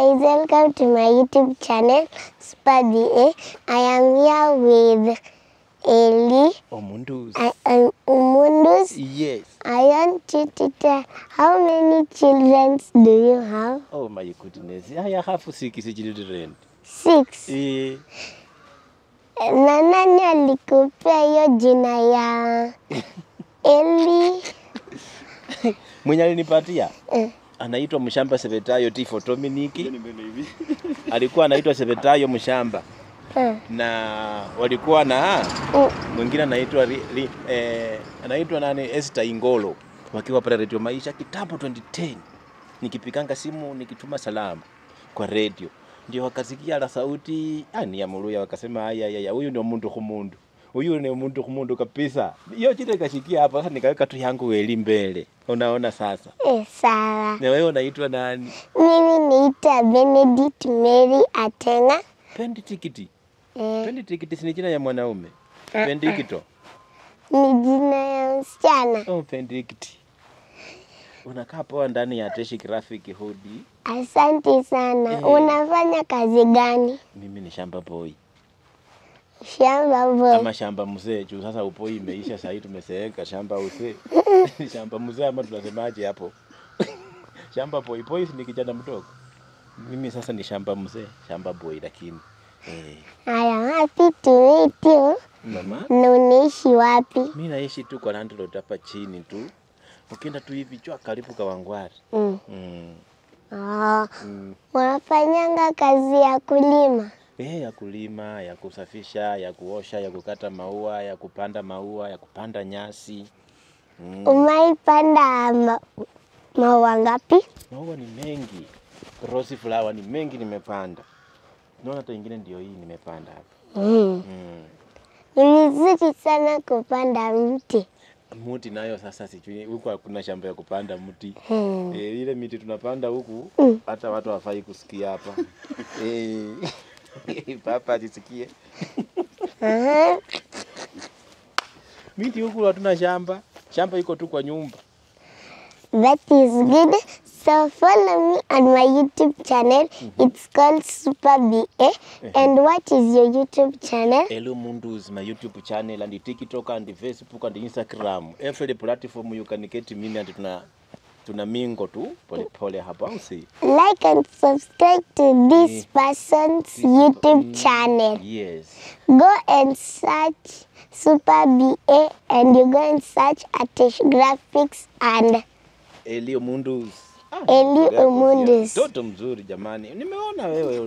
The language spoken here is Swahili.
guys, welcome to my YouTube channel, Super BA. I am here with Eli. Omundus. Omundus. Yes. I want you to tell how many children do you have? Oh my goodness. I have 6 children. 6. Na nani alikupea hiyo jina ya Eli? Mwenye alinipatia? Anaitwa Mshamba Sebetayo Tifo Dominiki. Alikuwa anaitwa Sebetayo Mshamba. Na walikuwa na mwingine anaitwa nani Esther Ingolo. Wakiwa pale Radio Maisha kitambo 2010. Nikipikanga simu nikituma salamu kwa radio. Ndio wakasikia la sauti ni ya Muluya, wakasema haya huyu ndio mundu kumundu. Huyu ni mundu kumundu kabisa. Hiyo chile kashikia hapa, sasa nikaweka tu yangu Eli mbele. Unaona sasa? Sawa. Na wewe unaitwa nani? Mimi naitwa Benedict Mary Atenga. Benedict. Benedict si jina ya mwanaume. Benedict ni jina ya msichana. Oh, Benedict. Unakaa poa ndani ya Teshi Graphic Hoodie. Asante sana. Unafanya kazi gani? Mimi ni shamba boy. Shamba boy. Ama shamba mzee juu sasa upoi imeisha, sasa tumeseeka shamba mzee. Shamba mzee ama tunasemaje hapo? Shamba boy ni kijana mdogo. Mimi sasa ni shamba mzee, shamba boy lakini. I am happy to meet you. Mama? Na unaishi wapi? Mimi naishi tu kwa landlord hapa chini tu. Ukienda tu hivi chua karibu Kawangware. Unafanyanga kazi ya kulima? Ya kulima, ya kusafisha, ya kuosha, ya kukata maua, ya kupanda maua, ya kupanda nyasi. Umeipanda maua ngapi? Maua ni mengi. Rose flower ni mengi nimepanda. Naona hata ingine ndio hii nimepanda hapa. Ni vizuri sana kupanda mti. Mti nayo sasa sijui huko hakuna shamba ya kupanda mti. Ile miti tunapanda huku hata watu hawafai kusikia hapa. Papa asisikie. Miti huku hatuna shamba. Shamba iko tu kwa nyumba. That is good. So follow me on my YouTube channel. It's called Super BA. And what is your YouTube channel? Eli Omundus, my YouTube channel, and the TikTok and the Facebook and the Instagram. Every platform you can get me and tuna mingo tu pole hapa usi. Like and subscribe to this person's YouTube channel. Yes. Go and search Super BA and you go and search Atesh Graphics and Eli Omundus. Eli Omundus. Toto mzuri jamani. Nimeona wewe